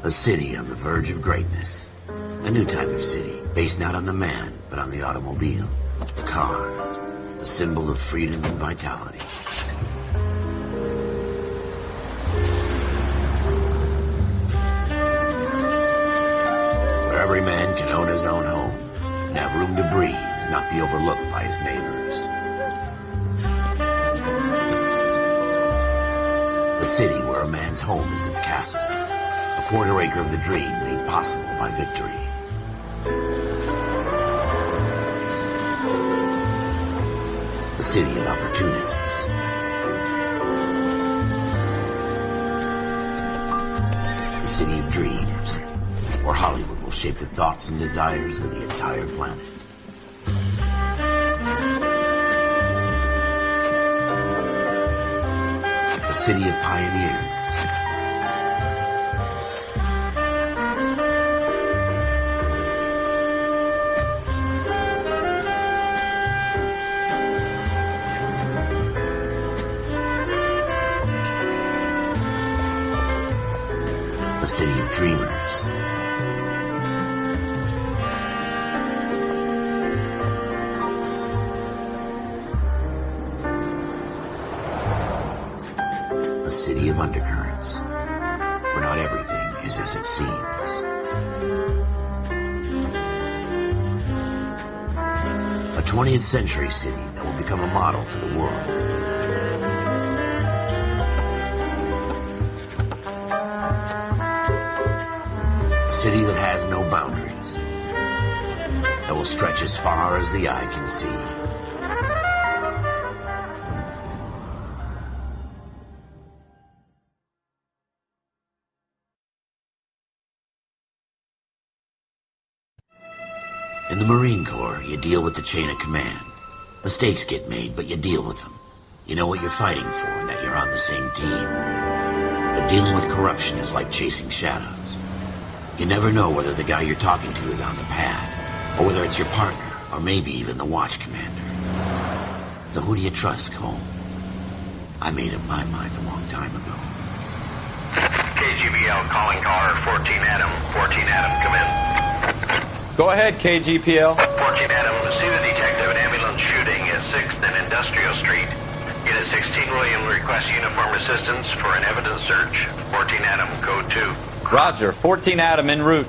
A city on the verge of greatness. A new type of city, based not on the man, but on the automobile. The car. The symbol of freedom and vitality. Where every man can own his own home, and have room to breathe, and not be overlooked by his neighbors. A city where a man's home is his castle. A quarter acre of the dream made possible by victory. A city of opportunists. A city of dreams, where Hollywood will shape the thoughts and desires of the entire planet. A city of pioneers. A city of dreamers. A city of undercurrents, where not everything is as it seems. A 20th century city that will become a model for the world. A city that has no boundaries, that will stretch as far as the eye can see. In the Marine Corps, you deal with the chain of command. Mistakes get made, but you deal with them. You know what you're fighting for and that you're on the same team. But dealing with corruption is like chasing shadows. You never know whether the guy you're talking to is on the pad, or whether it's your partner, or maybe even the watch commander. So who do you trust, Cole? I made up my mind a long time ago. KGBL calling car 14 Adam. 14 Adam, come in. Go ahead, KGPL. 14 Adam, see the detective in ambulance shooting at 6th and Industrial Street. Unit 16 William requests uniform assistance for an evidence search. 14 Adam, code 2. Roger, 14 Adam en route.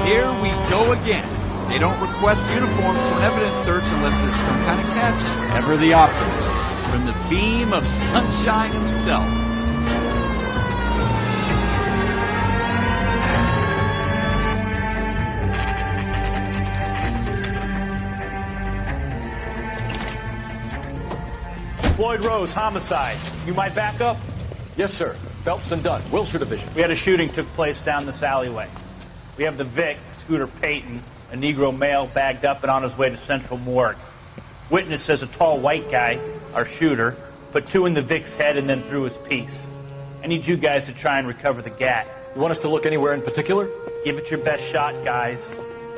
Here we go again. They don't request uniforms for an evidence search unless there's some kind of catch. Ever the optimist. From the beam of sunshine himself. Floyd Rose, homicide. You might back up? Yes, sir. Phelps and Dunn, Wilshire Division. We had a shooting took place down this alleyway. We have the Vic, Scooter Payton, a Negro male bagged up and on his way to Central Morgue. Witness says a tall white guy, our shooter, put 2 in the Vic's head and then threw his piece. I need you guys to try and recover the gat. You want us to look anywhere in particular? Give it your best shot, guys.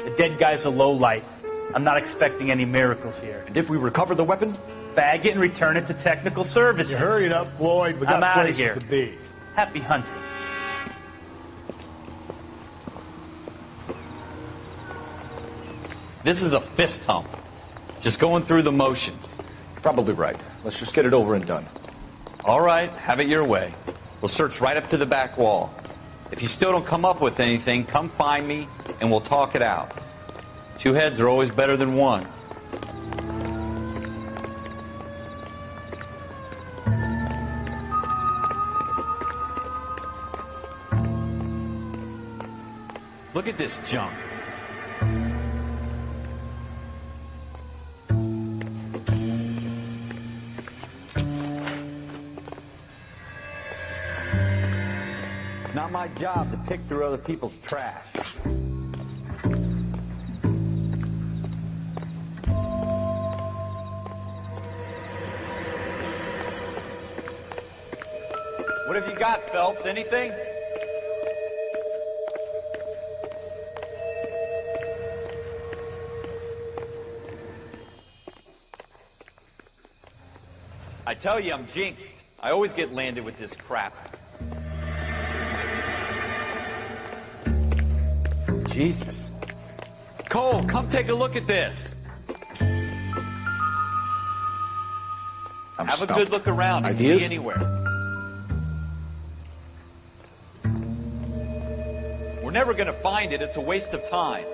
The dead guy's a lowlife. I'm not expecting any miracles here. And if we recover the weapon? Bag it and return it to technical services. You hurried up, Floyd. We got I'm outta places here. to be. Happy hunting. This is a fist hump. Just going through the motions. Probably right. Let's just get it over and done. All right, have it your way. We'll search right up to the back wall. If you still don't come up with anything, come find me and we'll talk it out. 2 heads are always better than 1. Look at this junk. Not my job to pick through other people's trash. What have you got, Phelps? Anything? I tell you, I'm jinxed. I always get landed with this crap. Jesus. Cole, come take a look at this. Have a good look around. It can be anywhere. We're never going to find it. It's a waste of time.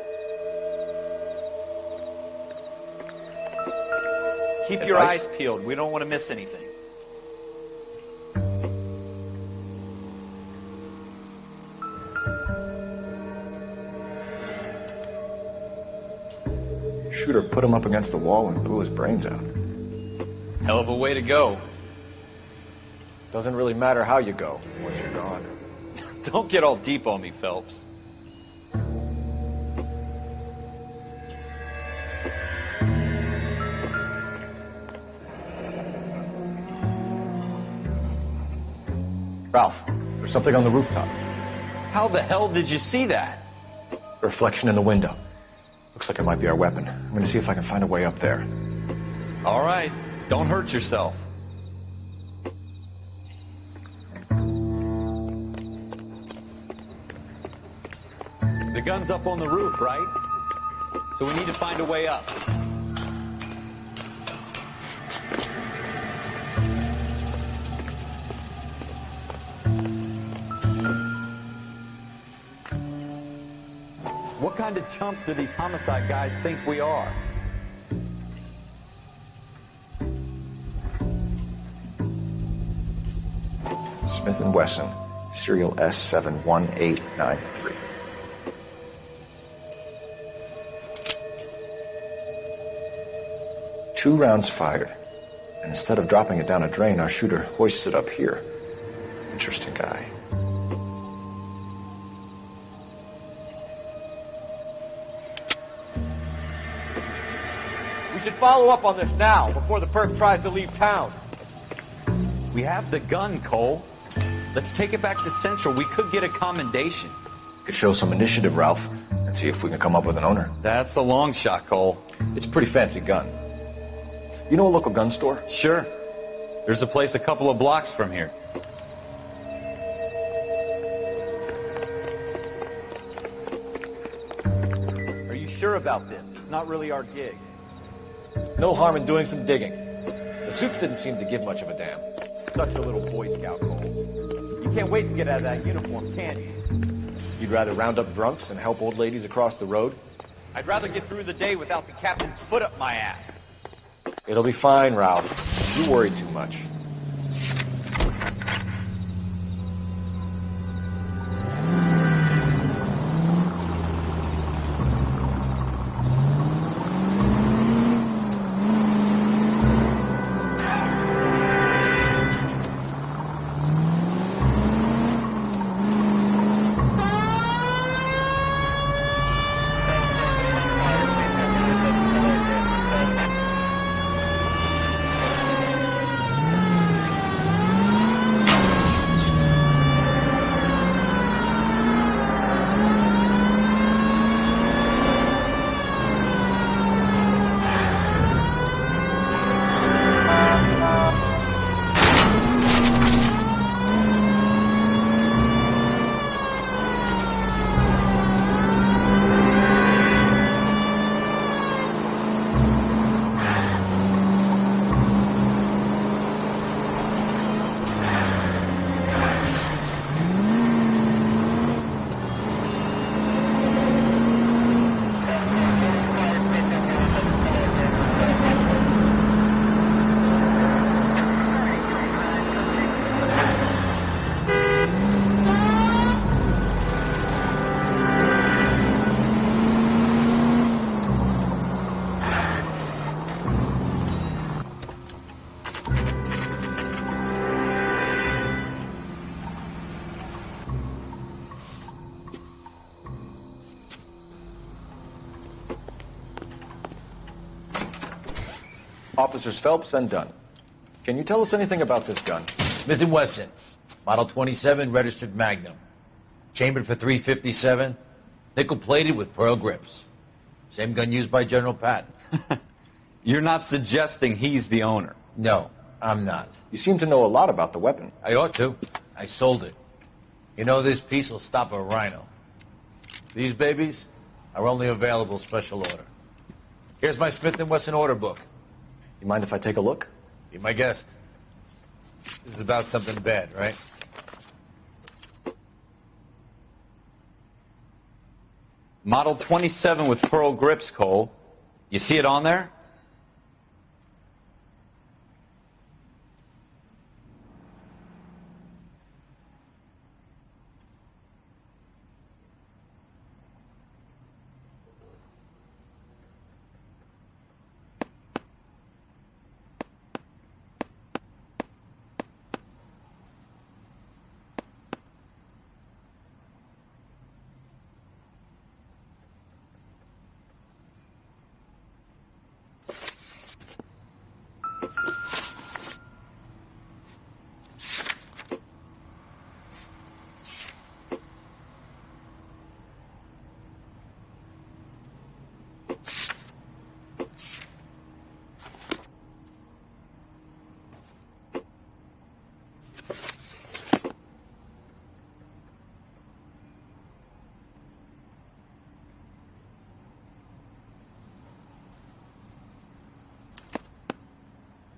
Keep your eyes peeled. We don't want to miss anything. Shooter put him up against the wall and blew his brains out. Hell of a way to go. Doesn't really matter how you go once you're gone. Don't get all deep on me, Phelps. Ralph, there's something on the rooftop. How the hell did you see that? A reflection in the window. Looks like it might be our weapon. I'm gonna see if I can find a way up there. All right. Don't hurt yourself. The gun's up on the roof, right? So we need to find a way up. What kind of chumps do these homicide guys think we are? Smith & Wesson, serial S71893. Two rounds fired, and instead of dropping it down a drain, our shooter hoists it up here. Interesting guy. We should follow up on this now, before the perp tries to leave town. We have the gun, Cole. Let's take it back to Central. We could get a commendation. Could show some initiative, Ralph, and see if we can come up with an owner. That's a long shot, Cole. It's a pretty fancy gun. You know a local gun store? Sure. There's a place a couple of blocks from here. Are you sure about this? It's not really our gig. No harm in doing some digging. The suits didn't seem to give much of a damn. Such a little Boy Scout, Cole. You can't wait to get out of that uniform, can you? You'd rather round up drunks and help old ladies across the road? I'd rather get through the day without the captain's foot up my ass. It'll be fine, Ralph. You worry too much. Officers Phelps and Dunn. Can you tell us anything about this gun? Smith & Wesson, Model 27, registered Magnum. Chambered for .357, nickel-plated with pearl grips. Same gun used by General Patton. You're not suggesting he's the owner? No, I'm not. You seem to know a lot about the weapon. I ought to. I sold it. You know, this piece will stop a rhino. These babies, Our only available special order. Here's my Smith & Wesson order book. You mind if I take a look? Be my guest. This is about something bad, right? Model 27 with pearl grips, Cole. You see it on there?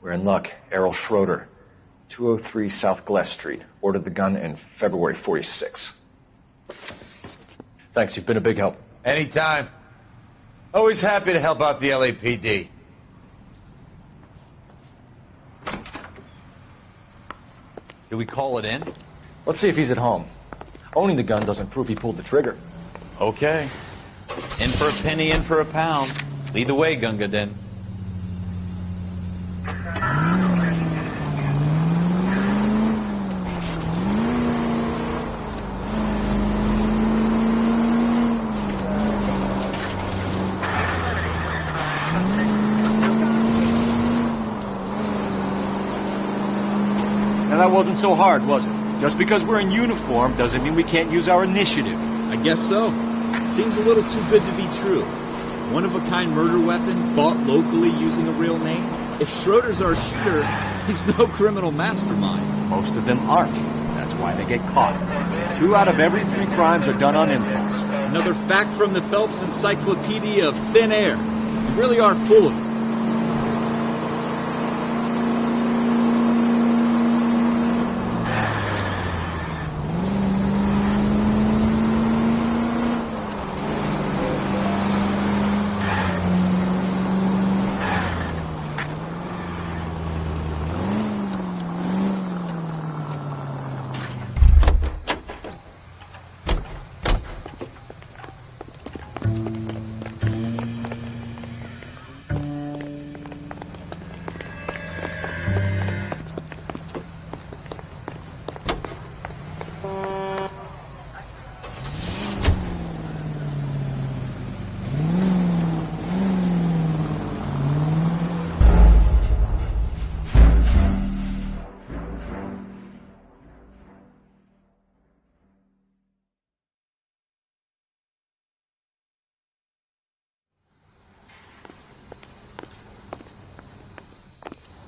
We're in luck. Errol Schroeder, 203 South Glass Street. Ordered the gun in February 46. Thanks, you've been a big help. Anytime. Always happy to help out the LAPD. Do we call it in? Let's see if he's at home. Owning the gun doesn't prove he pulled the trigger. Okay. In for a penny, in for a pound. Lead the way, Gunga Din. Now that wasn't so hard, was it? Just because we're in uniform doesn't mean we can't use our initiative. I guess so. Seems a little too good to be true. One-of-a-kind murder weapon bought locally using a real name? If Schroeder's our shooter, he's no criminal mastermind. Most of them aren't. That's why they get caught. 2 out of every 3 crimes are done on impulse. Another fact from the Phelps Encyclopedia of Thin Air. You really are full of it.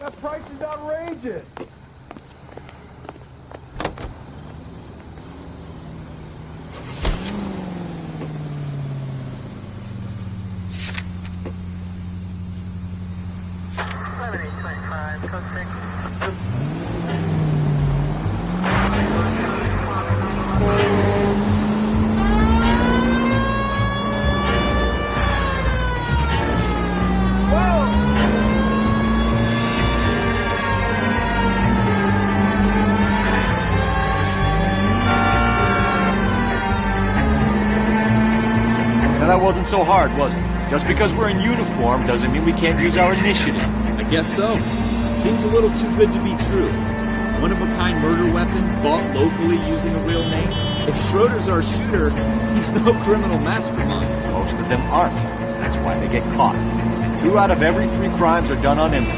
That price is outrageous. That wasn't so hard, was it? Just because we're in uniform doesn't mean we can't use our initiative. I guess so. Seems a little too good to be true. One-of-a-kind murder weapon bought locally using a real name? If Schroeder's our shooter, he's no criminal mastermind. Most of them aren't. That's why they get caught. 2 out of every 3 crimes are done on impulse.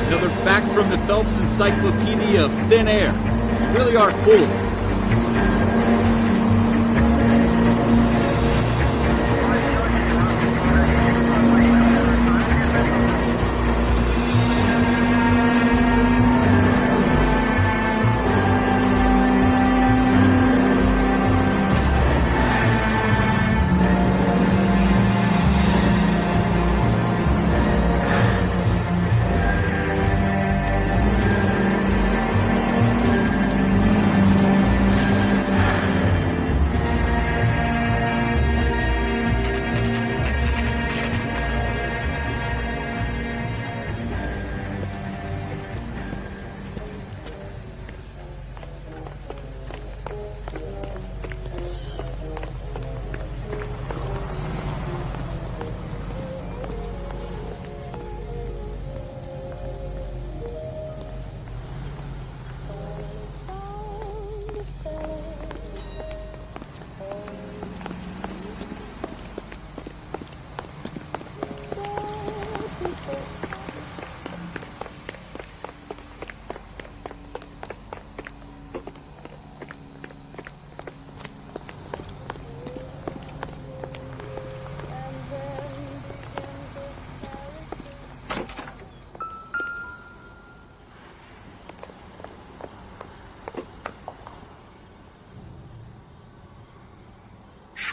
Another fact from the Phelps Encyclopedia of Thin Air. You really are full of it.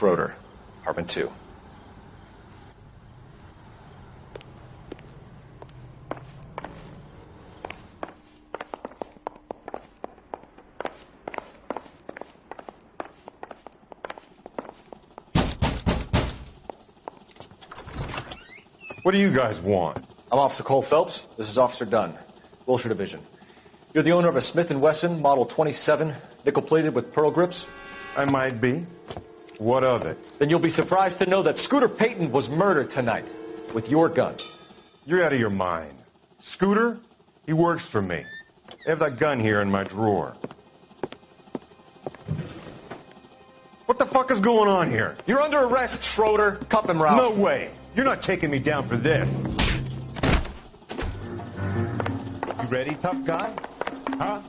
Schroeder, apartment 2. What do you guys want? I'm Officer Cole Phelps. This is Officer Dunn, Wilshire Division. You're the owner of a Smith & Wesson Model 27, nickel-plated with pearl grips? I might be. What of it? Then you'll be surprised to know that Scooter Payton was murdered tonight with your gun. You're out of your mind. Scooter? He works for me. I have that gun here in my drawer. What the fuck is going on here? You're under arrest, Schroeder. Cuff him, Ralph. No way. You're not taking me down for this. You ready, tough guy? Huh?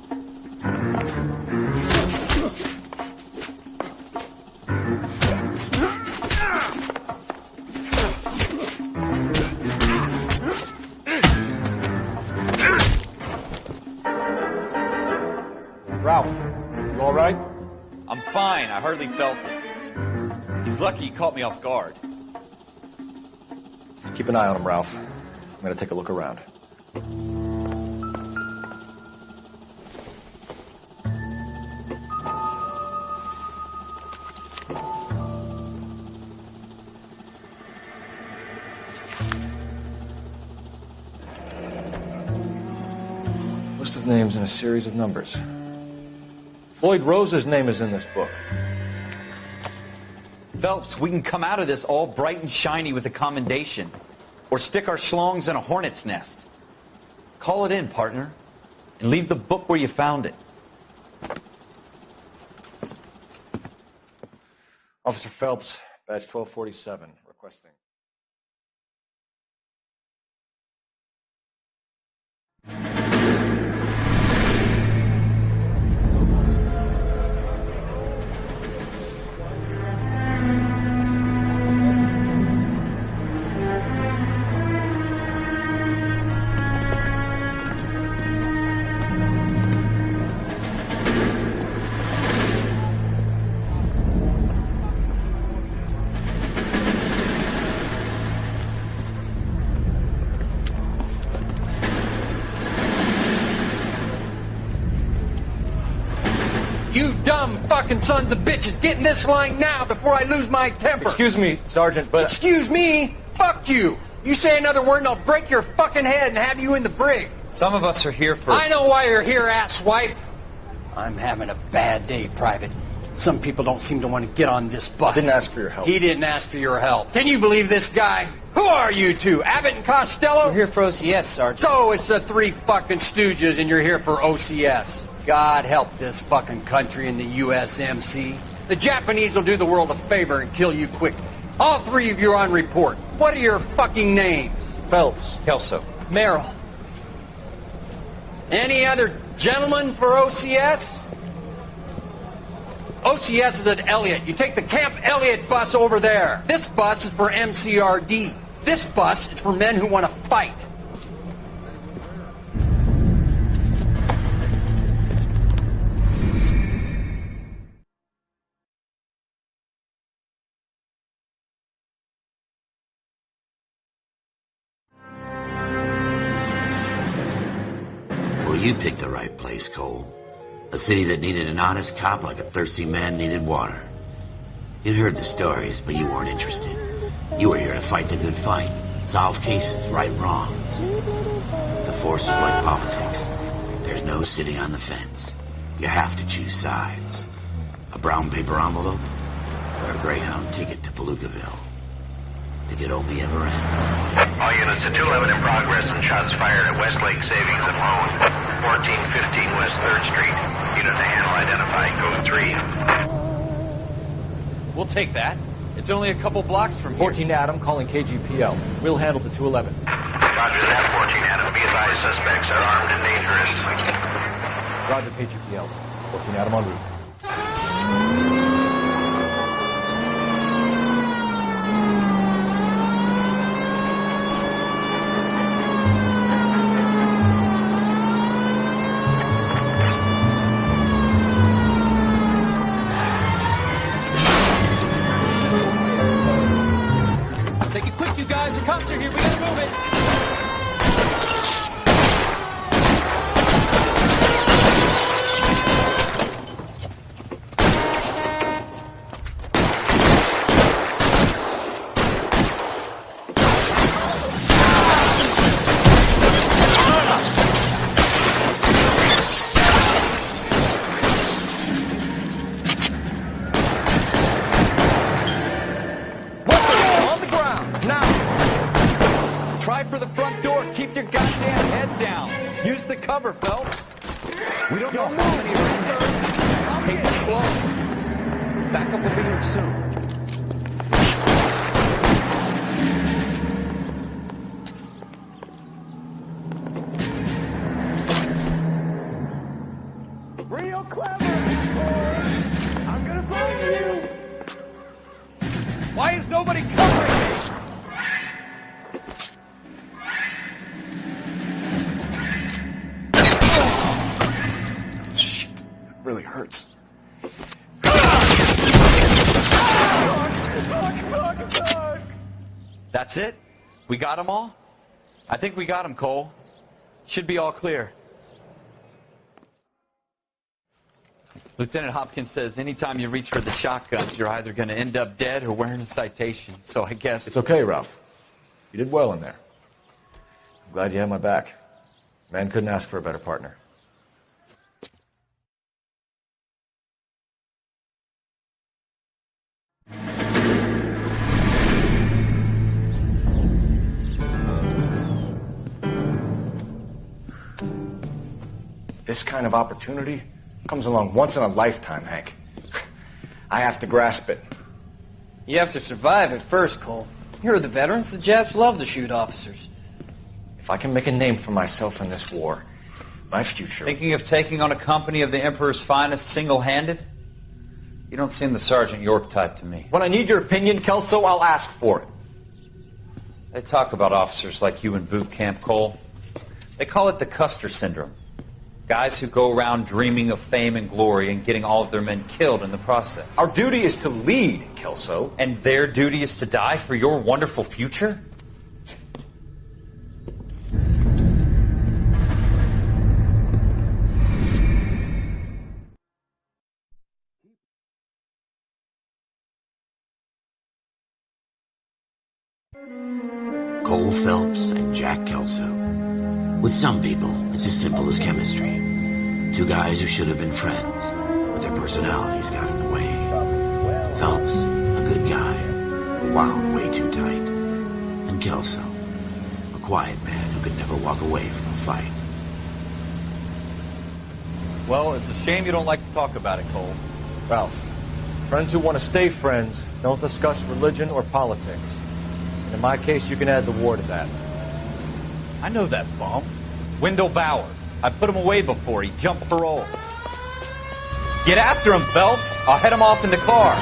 Ralph, you all right? I'm fine. I hardly felt it. He's lucky he caught me off guard. Keep an eye on him, Ralph. I'm going to take a look around. List of names and a series of numbers. Floyd Rose's name is in this book. Phelps, we can come out of this all bright and shiny with a commendation. Or stick our schlongs in a hornet's nest. Call it in, partner. And leave the book where you found it. Officer Phelps, badge 1247, requesting. You dumb fucking sons of bitches, get in this line now before I lose my temper. Excuse me, Sergeant, but... Excuse me? Fuck you. You say another word and I'll break your fucking head and have you in the brig. Some of us are here for... I know why you're here, asswipe. I'm having a bad day, Private. Some people don't seem to want to get on this bus. I didn't ask for your help. He didn't ask for your help. Can you believe this guy? Who are you two? Abbott and Costello? We're here for OCS, Sergeant. So it's the three fucking stooges and you're here for OCS. God help this fucking country and the USMC. The Japanese will do the world a favor and kill you quickly. All three of you are on report. What are your fucking names? Phelps. Kelso. Merrill. Any other gentlemen for OCS? OCS is at Elliott. You take the Camp Elliott bus over there. This bus is for MCRD. This bus is for men who want to fight. Well, you picked the right place, Cole. A city that needed an honest cop like a thirsty man needed water. You'd heard the stories, but you weren't interested. You were here to fight the good fight, solve cases, right wrongs. The force is like politics. There's no sitting on the fence. You have to choose sides. A brown paper envelope or a Greyhound ticket to Palookaville. It could only ever end. All units at 211 in progress and shots fired at Westlake Savings and Loan, 1415 West 3rd Street. Unit to handle identified code 3. We'll take that. It's only a couple blocks from here. 14 Adam calling KGPL. We'll handle the 211. Roger that, 14 Adam. Be advised, suspects are armed and dangerous. Roger KGPL. 14 Adam en route. cover, Phelps. We don't know how many of them. Take it slow. Backup will be here soon. Real clever, I'm gonna find you. Why is nobody covering me? Shit, really hurts. That's it? We got them all? I think we got them, Cole. Should be all clear. Lieutenant Hopkins says anytime you reach for the shotguns, you're either going to end up dead or wearing a citation. So I guess... It's okay, Ralph. You did well in there. I'm glad you had my back. Man couldn't ask for a better partner. This kind of opportunity comes along once in a lifetime, Hank. I have to grasp it. You have to survive it first, Cole. Here are the veterans. The Japs love to shoot officers. If I can make a name for myself in this war, my future... Thinking of taking on a company of the Emperor's finest single-handed? You don't seem the Sergeant York type to me. When I need your opinion, Kelso, I'll ask for it. They talk about officers like you in boot camp, Cole. They call it the Custer Syndrome. Guys who go around dreaming of fame and glory and getting all of their men killed in the process. Our duty is to lead, Kelso. And their duty is to die for your wonderful future? Cole Phelps and Jack Kelso. With some people, it's as simple as chemistry. Two guys who should have been friends, but their personalities got in the way. Phelps, a good guy, wound way too tight. And Kelso, a quiet man who could never walk away from a fight. Well, it's a shame you don't like to talk about it, Cole. Ralph, friends who want to stay friends don't discuss religion or politics. In my case, you can add the war to that. I know that bum. Wendell Bowers. I put him away before. He jumped parole. Get after him, Phelps. I'll head him off in the car.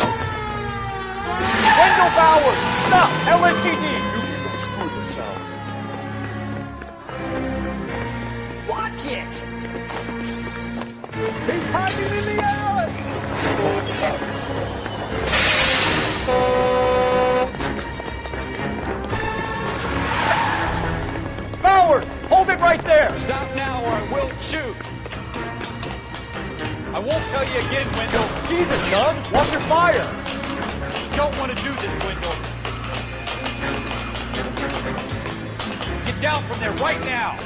Wendell Bowers! Stop! LAPD! You people screw yourselves. Watch it! He's hiding in the alley! Bowers! Hold it right there! Stop now or I will shoot! I won't tell you again, Wendell. Jesus, Doug! Watch your fire! You don't want to do this, Wendell. Get down from there right now!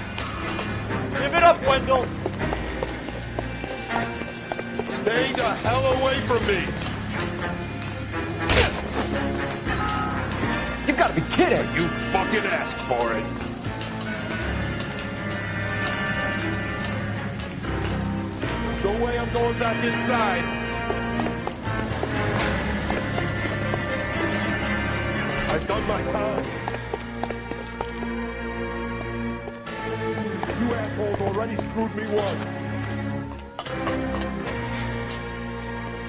Give it up, Wendell! Stay the hell away from me! You gotta be kidding! You fucking asked for it! No way I'm going back inside. I've done my time. You assholes already screwed me once.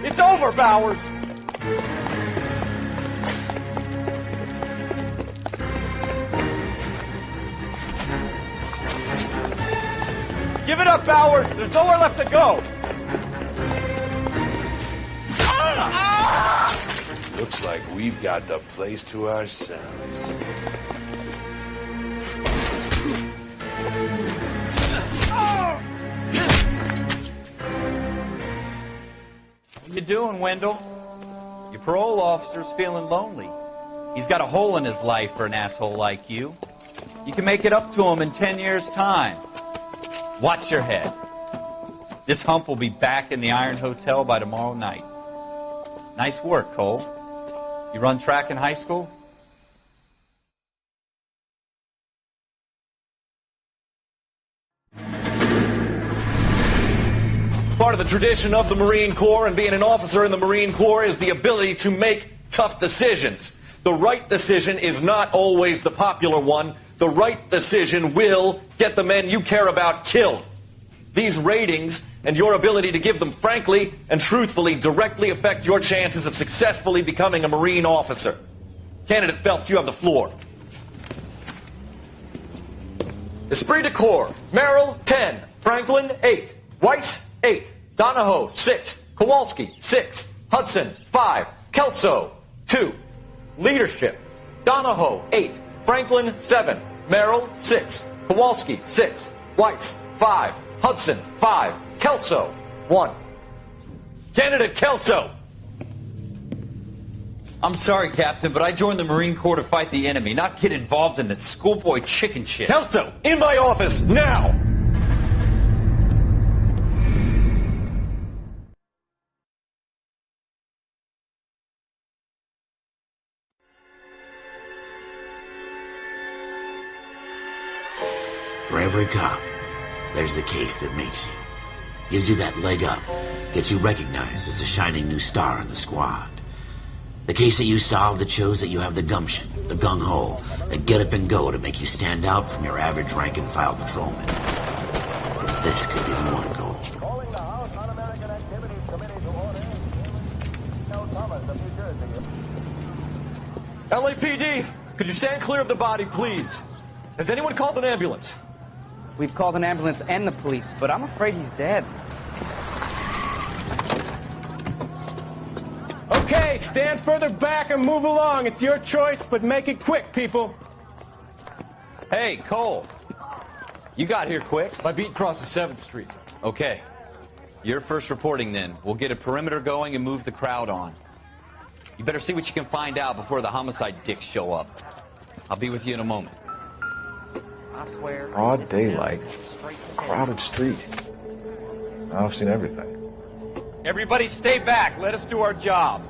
It's over, Bowers! Give it up, Bowers! There's nowhere left to go! Looks like we've got the place to ourselves. What you doing, Wendell? Your parole officer's feeling lonely. He's got a hole in his life for an asshole like you. You can make it up to him in 10 years' time. Watch your head. This hump will be back in the Iron Hotel by tomorrow night. Nice work, Cole. You run track in high school? Part of the tradition of the Marine Corps and being an officer in the Marine Corps is the ability to make tough decisions. The right decision is not always the popular one. The right decision will get the men you care about killed. These ratings and your ability to give them frankly and truthfully directly affect your chances of successfully becoming a Marine officer. Candidate Phelps, you have the floor. Esprit de Corps, Merrill, 10. Franklin, 8. Weiss, 8. Donahoe, 6. Kowalski, 6. Hudson, 5. Kelso, 2. Leadership, Donahoe, 8. Franklin, 7. Merrill, 6. Kowalski, 6. Weiss, 5. Hudson, 5. Kelso, 1. Candidate Kelso! I'm sorry, Captain, but I joined the Marine Corps to fight the enemy, not get involved in this schoolboy chicken shit. Kelso, in my office, now! For every cop, there's the case that makes you. Gives you that leg up, gets you recognized as the shining new star in the squad. The case that you solved that shows that you have the gumption, the gung-ho, the get up and go to make you stand out from your average rank-and-file patrolman. This could be the one goal. Calling the House Un-American Activities Committee to order. No Thomas of New Jersey. LAPD, could you stand clear of the body, please? Has anyone called an ambulance? We've called an ambulance and the police, but I'm afraid he's dead. Okay, stand further back and move along. It's your choice, but make it quick, people. Hey, Cole. You got here quick. My beat crosses 7th Street. Okay. You're first reporting then. We'll get a perimeter going and move the crowd on. You better see what you can find out before the homicide dicks show up. I'll be with you in a moment. I swear. Broad daylight, crowded street. I've seen everything. Everybody stay back. Let us do our job.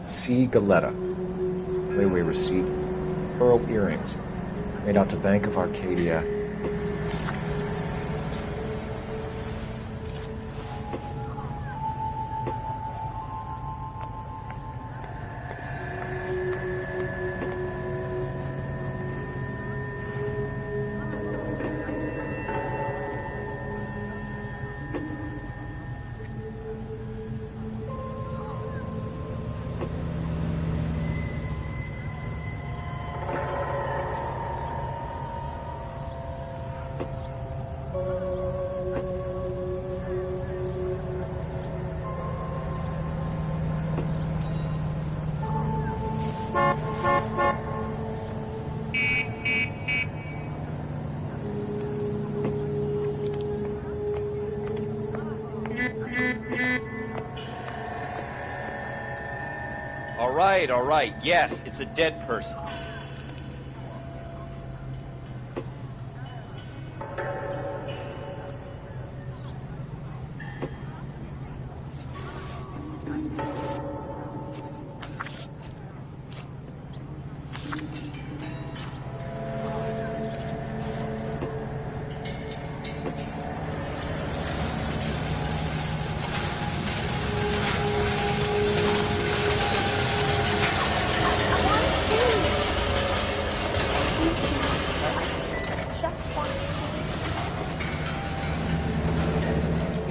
C. Galetta. Layaway receipt. Pearl earrings. Made out to Bank of Arcadia. All right. Yes, it's a dead person.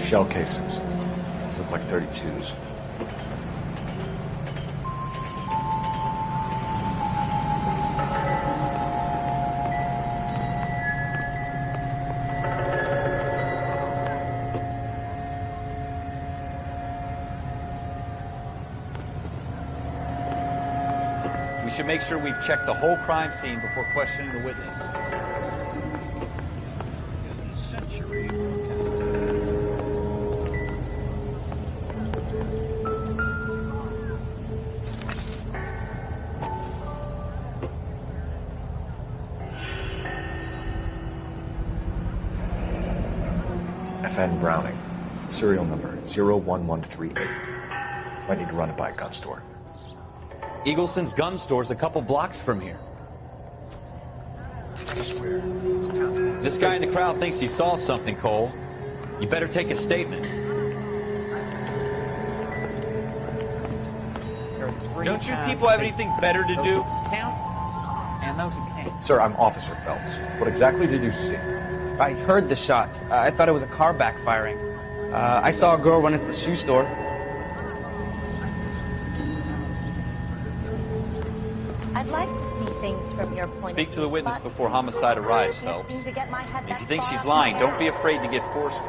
Shell casings. These look like 32s. We should make sure we've checked the whole crime scene before questioning the witness. FN Browning. Serial number 01138. Might need to run it by a gun store. Eagleson's gun store's a couple blocks from here. I swear, this town's... This guy in the crowd thinks he saw something, Cole. You better take a statement. Don't you people have anything better to do? Count and those who can't. Sir, I'm Officer Phelps. What exactly did you see? I heard the shots. I thought it was a car backfiring. I saw a girl run into the shoe store. I'd like to see things from your point Speak of to the view, witness but before homicide arrives, can't Phelps. seem to get my head If that you think far she's up lying, in don't the be air. afraid to get forceful.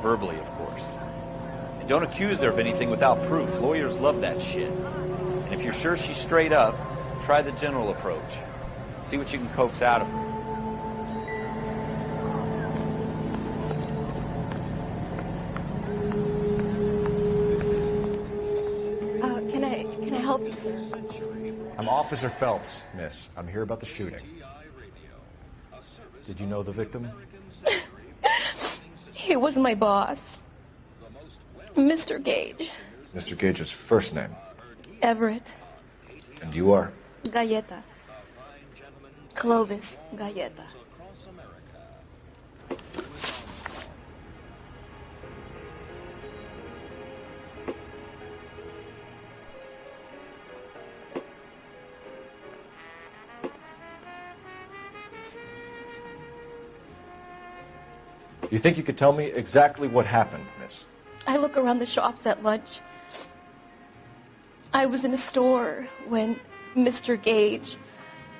Verbally, of course. And don't accuse her of anything without proof. Lawyers love that shit. And if you're sure she's straight up, try the general approach. See what you can coax out of her. Can I help you, sir? I'm Officer Phelps, miss. I'm here about the shooting. Did you know the victim? He was my boss, Mr. Gage. Mr. Gage's first name. Everett. And you are? Galleta. Clovis Galleta. You think you could tell me exactly what happened, miss? I look around the shops at lunch. I was in a store when Mr. Gage,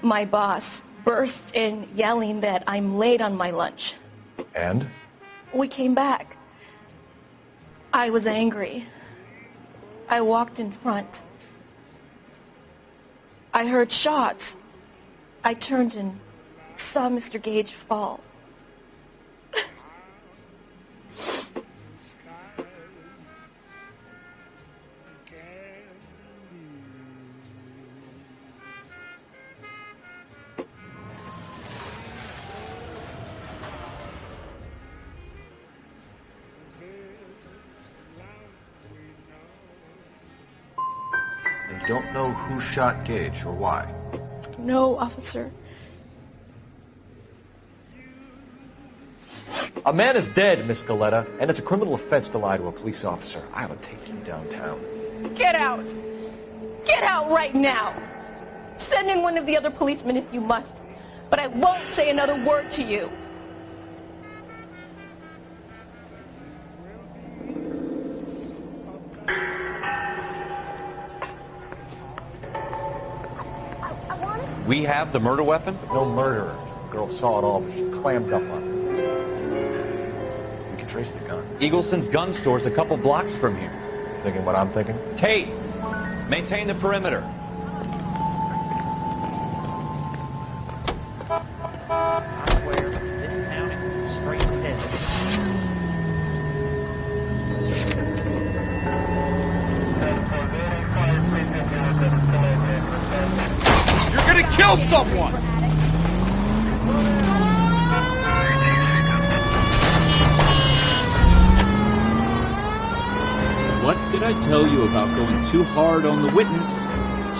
my boss, bursts in yelling that I'm late on my lunch. And? We came back. I was angry. I walked in front. I heard shots. I turned and saw Mr. Gage fall. And you don't know who shot Gage or why? No, officer. A man is dead, Miss Galletta, and it's a criminal offense to lie to a police officer. I ought to take you downtown. Get out! Get out right now! Send in one of the other policemen if you must, but I won't say another word to you. We have the murder weapon? No murderer. The girl saw it all, but she clammed up on it. We can trace the gun. Eagleson's gun store's a couple blocks from here. Thinking what I'm thinking? Tate, maintain the perimeter. I swear, this town is straight ahead. You're gonna kill someone! What did I tell you about going too hard on the witness?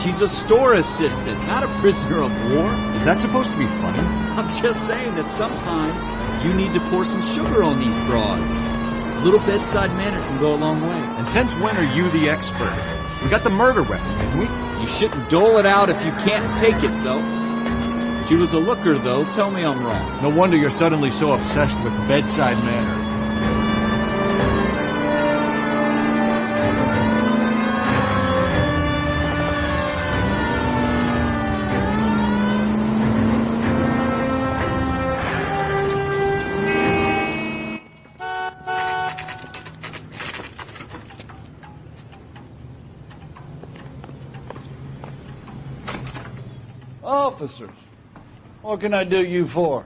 She's a store assistant, not a prisoner of war. Is that supposed to be funny? I'm just saying that sometimes you need to pour some sugar on these broads. A little bedside manner can go a long way. And since when are you the expert? We got the murder weapon, didn't we? You shouldn't dole it out if you can't take it, Phelps. She was a looker, though. Tell me I'm wrong. No wonder you're suddenly so obsessed with bedside manner. Officers, what can I do you for?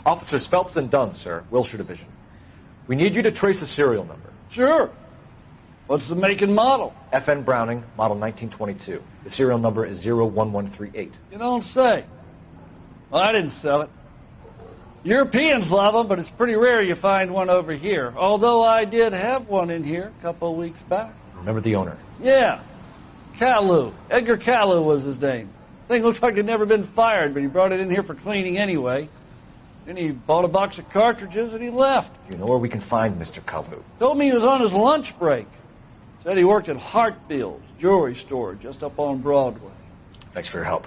Officers Phelps and Dunn, sir, Wilshire Division. We need you to trace a serial number. Sure. What's the make and model? FN Browning, model 1922. The serial number is 01138. You don't say. Well, I didn't sell it. Europeans love them, but it's pretty rare you find one over here. Although I did have one in here a couple of weeks back. Remember the owner? Yeah. Kalu. Edgar Kalu was his name. Thing looks like he'd never been fired, but he brought it in here for cleaning anyway. Then he bought a box of cartridges and he left. You know where we can find Mr. Kalu? Told me he was on his lunch break. Said he worked at Hartfield's jewelry store just up on Broadway. Thanks for your help.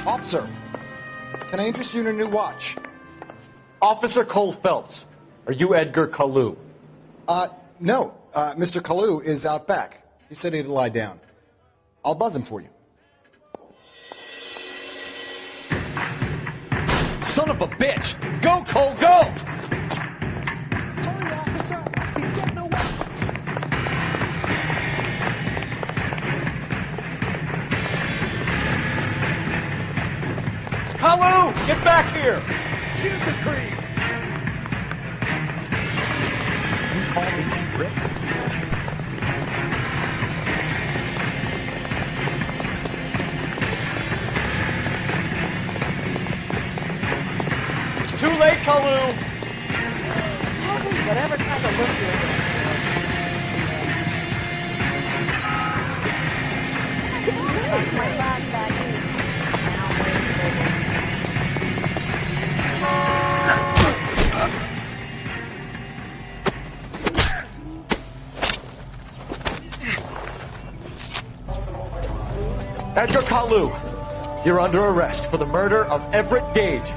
Officer, can I interest you in a new watch? Officer Cole Phelps, are you Edgar Kalu? No. Mr. Kalu is out back. He said he'd lie down. I'll buzz him for you. Son of a bitch! Go, Cole, go! Hurry, officer! He's getting away! Kalu, get back here! Shoot the creep! You call me Rick? Too late, Kalu! Whatever kind of look you're in. My last bag Edgar Kalu, you're under arrest for the murder of Everett Gage.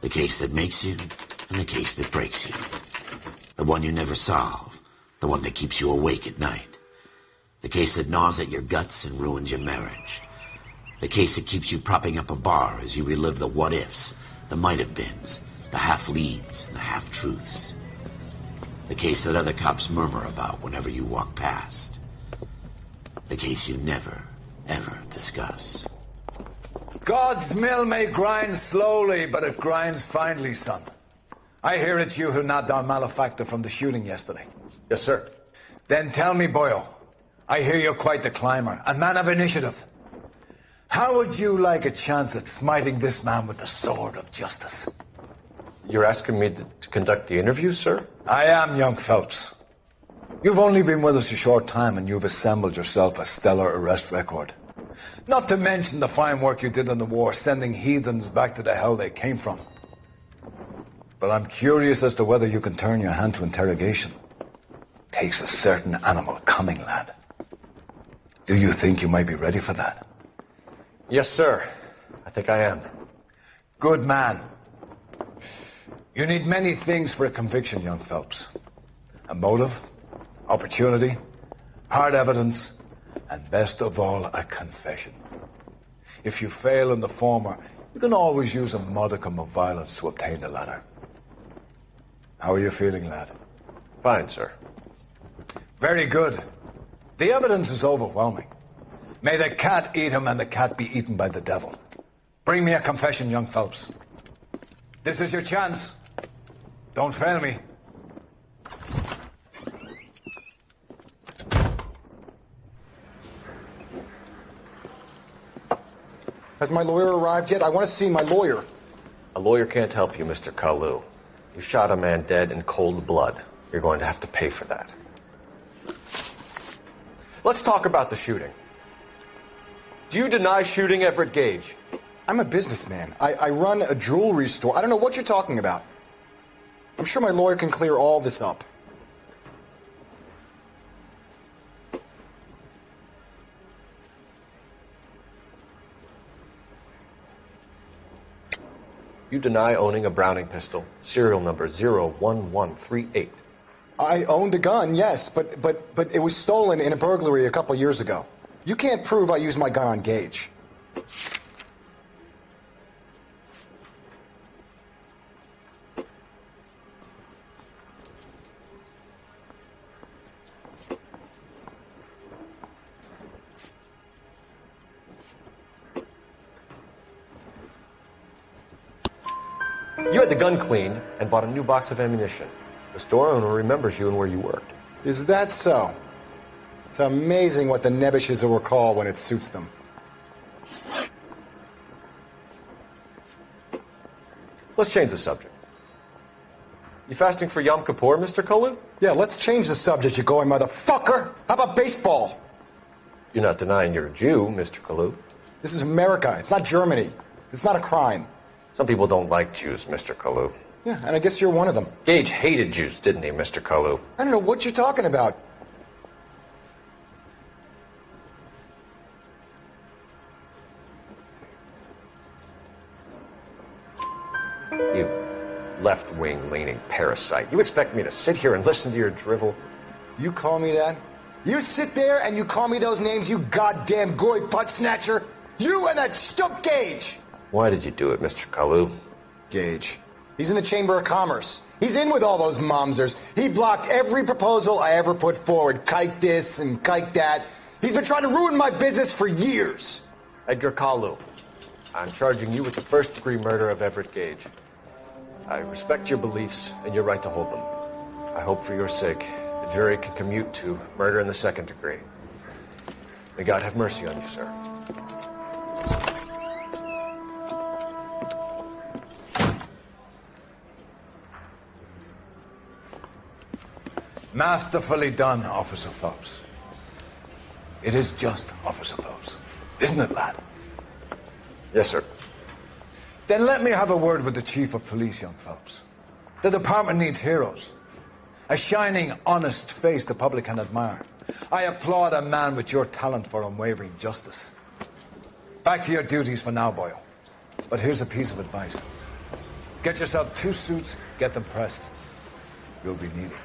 The case that makes you and the case that breaks you. The one you never solve. The one that keeps you awake at night. The case that gnaws at your guts and ruins your marriage. The case that keeps you propping up a bar as you relive the what-ifs, the might-have-beens, the half-leads, and the half-truths. The case that other cops murmur about whenever you walk past. The case you never, ever discuss. God's mill may grind slowly, but it grinds finely, son. I hear it's you who nabbed our malefactor from the shooting yesterday. Yes, sir. Then tell me, boyo, I hear you're quite the climber, a man of initiative. How would you like a chance at smiting this man with the sword of justice? You're asking me to conduct the interview, sir? I am, young Phelps. You've only been with us a short time and you've assembled yourself a stellar arrest record. Not to mention the fine work you did in the war, sending heathens back to the hell they came from. But I'm curious as to whether you can turn your hand to interrogation. Takes a certain animal cunning, lad. Do you think you might be ready for that? Yes, sir. I think I am. Good man. You need many things for a conviction, young Phelps. A motive, opportunity, hard evidence, and best of all, a confession. If you fail in the former, you can always use a modicum of violence to obtain the latter. How are you feeling, lad? Fine, sir. Very good. The evidence is overwhelming. May the cat eat him and the cat be eaten by the devil. Bring me a confession, young Phelps. This is your chance. Don't fail me. Has my lawyer arrived yet? I want to see my lawyer. A lawyer can't help you, Mr. Kalu. You shot a man dead in cold blood. You're going to have to pay for that. Let's talk about the shooting. Do you deny shooting Everett Gage? I'm a businessman. I run a jewelry store. I don't know what you're talking about. I'm sure my lawyer can clear all this up. You deny owning a Browning pistol, serial number 01138. I owned a gun, yes, but it was stolen in a burglary a couple years ago. You can't prove I used my gun on Gage. You had the gun cleaned and bought a new box of ammunition. The store owner remembers you and where you worked. Is that so? It's amazing what the Nebbishes will recall when it suits them. Let's change the subject. You fasting for Yom Kippur, Mr. Kalu? Yeah, let's change the subject, you going motherfucker. How about baseball? You're not denying you're a Jew, Mr. Kalu. This is America. It's not Germany. It's not a crime. Some people don't like Jews, Mr. Kalu. Yeah, and I guess you're one of them. Gage hated Jews, didn't he, Mr. Kalu? I don't know what you're talking about. You left-wing leaning parasite. You expect me to sit here and listen to your drivel? You call me that? You sit there and you call me those names, you goddamn goy butt snatcher? You and that stump Gage! Why did you do it, Mr. Kalu? Gage. He's in the Chamber of Commerce. He's in with all those momsers. He blocked every proposal I ever put forward. Kike this and kike that. He's been trying to ruin my business for years. Edgar Kalu, I'm charging you with the first-degree murder of Everett Gage. I respect your beliefs and your right to hold them. I hope for your sake the jury can commute to murder in the second degree. May God have mercy on you, sir. Masterfully done, Officer Phelps. It is just Officer Phelps. Isn't it, lad? Yes, sir. Then let me have a word with the Chief of Police, young Phelps. The department needs heroes. A shining, honest face the public can admire. I applaud a man with your talent for unwavering justice. Back to your duties for now, Boyle. But here's a piece of advice. Get yourself 2 suits, get them pressed. You'll be needing them.